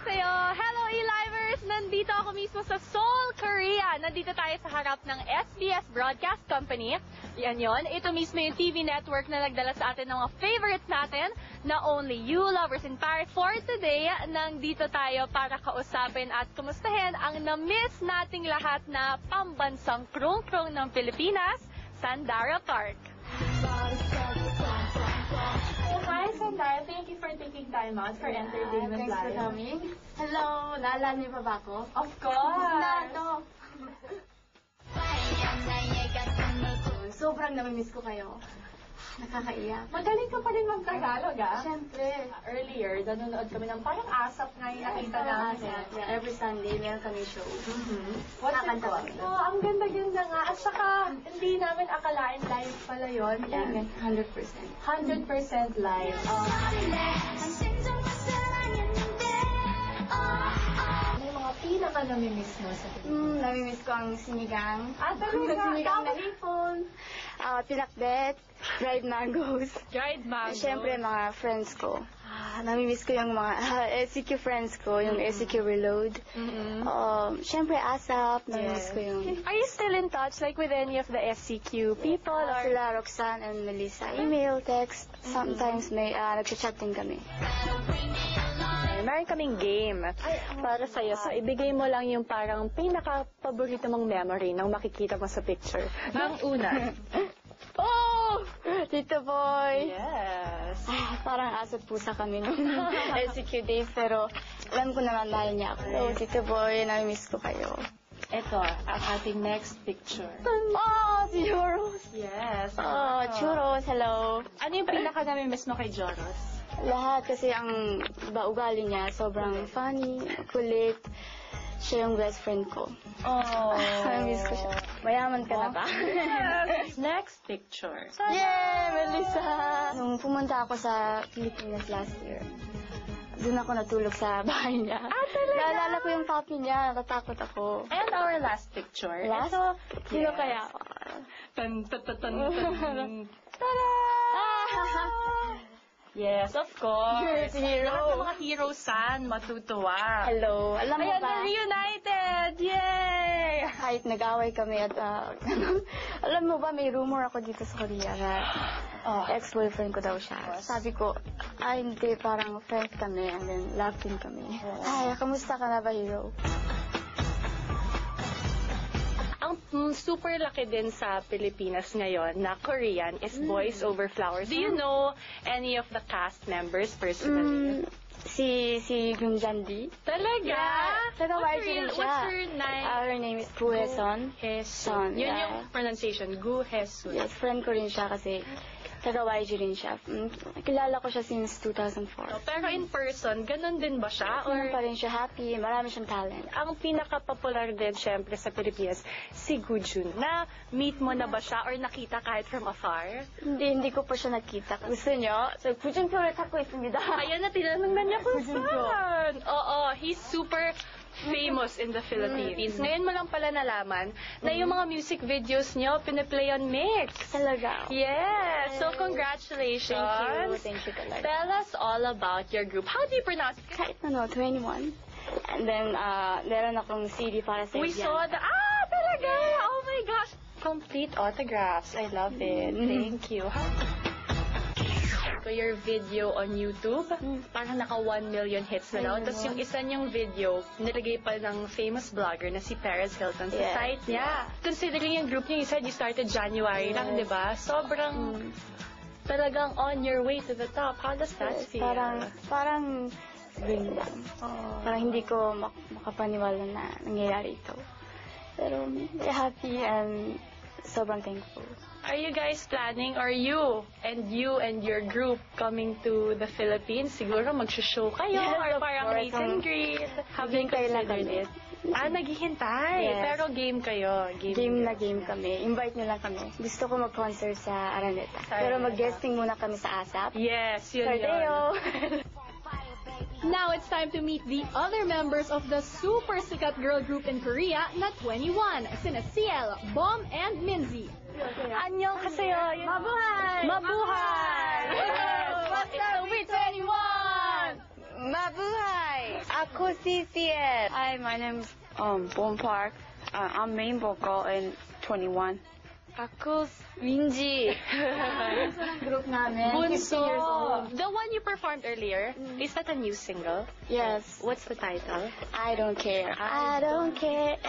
sa'yo! Hello, E-Livers! Nandito ako mismo sa Seoul, Korea. Nandito tayo sa harap ng SBS Broadcast Company. Yan yon. Ito mismo yung TV network na nagdala sa atin ng mga favorites natin na Only You, Lovers in Paris. For today, nandito tayo para kausapin at kumustahin ang na-miss nating lahat na pambansang krung-krung ng Pilipinas, Sandara Park. Hi, Sandara. Thank you for taking time out for Entertainment Thanks Live. for coming. Hello, naalala niyo pa ba ako? Of course! Sobrang namimiss ko kayo. Nakakaiyak. Magaling ka pa rin mag-Tagalog, ah? Siyempre. Earlier, nanonood kami ng parang ASAP nga yung nakita namin. Yeah, every Sunday, meron kami show. What's it Kakanta called? kami. Oh, ang ganda-ganda nga. At saka, hindi namin akalain live pala yun. Yeah, 100%. 100% live. Ano yung mga pinaka-namimiss mo sa Pilipinas? Namimiss ko ang sinigang. Talaga? Sinigang na hipon. Pinakbet. Dried mangoes. Dried mango. Siyempre, mga friends ko. Namimiss ko yung mga SCQ friends ko, yung SCQ Reload. Siyempre, ASAP. Namimiss ko yung... Are you still in touch like with any of the SCQ people? Or... Sila, Roxanne and Melissa. Email, text. Sometimes may nagchat din kami. Meron kaming game para sa'yo. So, ibigay mo lang yung parang pinaka-paborito mong memory nang makikita mo sa picture. Ang una. Oh! Tito Boy! Yes. Parang aso't pusa kami nung SCQ days, pero alam ko naman mahal niya ako. Oh, Tito Boy, namimiss ko kayo. Ito, ang ating next picture. Oh, si Joros! Yes. Oh, Churros, hello. Ano yung pinaka-namimiss mo kay Joros? Lahat kasi ang ugali niya, sobrang funny, kulit. Siya yung best friend ko. Oh. Namimiss ko siya. Mayaman ka na ba? Yes. Next picture. Yeah, Melissa! Nung pumunta ako sa Pilipinas last year, doon ako natulog sa bahay niya. Talaga? Naalala ko yung puppy niya, natatakot ako. And our last picture. Last? Ito, Sino yes. kaya? Tan, tan, tan, tan, tan. Tada! Yes, of course. Si Hero. Lahat ng mga hero-san matutuwa. Hello, alam mo Ayan, ba? reunited! Yay! Kahit nag-away kami at alam mo ba, may rumor ako dito sa Korea na ex-boyfriend ko daw siya. Sabi ko, hindi, parang friends kami and then love team kami. Ay, kamusta ka na ba, Hero? Ang super laki din sa Pilipinas ngayon na Korean is Boys Over Flowers. Do you know any of the cast members personally? Si Gunjandi. Talaga? Yeah. Taga YG rin siya. What's her name? Her name is Gu Hae-sun. Hae-sun. Yun Yeah. yung pronunciation. Gu Hae-sun. Yes, friend ko rin siya kasi taga YG rin siya. Kilala ko siya since 2004. Pero in person, ganun din ba siya? Or Or pa rin siya happy, marami siyang talent. ang pinaka-popular din syempre sa Pilipinas, si Gujun. Na-meet mo na ba siya or nakita kahit from afar? Hindi ko pa siya nakita. Gusto niyo? So, Gujun표를 찾고 있습니다. Ayan na, tinanong na niya kung Gujun saan. Oo, he's super famous in the Philippines. Ngayon mo lang pala nalaman na yung mga music videos niyo piniplay on Mix. Talaga. Yes! So, congratulations! Thank you talaga. Tell us all about your group. How do you pronounce it? Kahit 21. And then, meron akong CD para sa We saw the... talaga! Oh my gosh! Complete autographs. I love it. Thank you. Your video on YouTube, parang naka 1 million hits na daw. Tapos yung isa niyang video, nilagay pa ng famous blogger na si Perez Hilton sa site niya. Considering yung group niya, you said you started January lang, di ba? Sobrang talagang on your way to the top. How does that feel? Parang ring lang. Parang hindi ko makapaniwala na nangyayari ito. Pero happy and sobrang thankful. Are you guys planning, or you and your group coming to the Philippines? Siguro mag-show kayo, Yes, or of parang course. meet and greet. Have you Naghihintay lang considered kami. it? Naghihintay. Yes. Pero game kayo. Game kami. Invite nyo lang kami. Gusto ko mag-concert sa Araneta. Pero mag-guesting muna kami sa ASAP. Yes, yun Tardeo. Now it's time to meet the other members of the super sikat girl group in Korea na 21, sina CL, Bomb, and Minzy. Annyeong haseyo. Mabuhay! Mabuhay! What's up, we 21? Mabuhay! Ako si Ciel. Hi, my name's Bon Park. I'm main vocal in 21. Ako Minji. Group namin. 15 years old. The one you performed earlier, is that a new single? Yes. What's the title? I don't care. I don't care.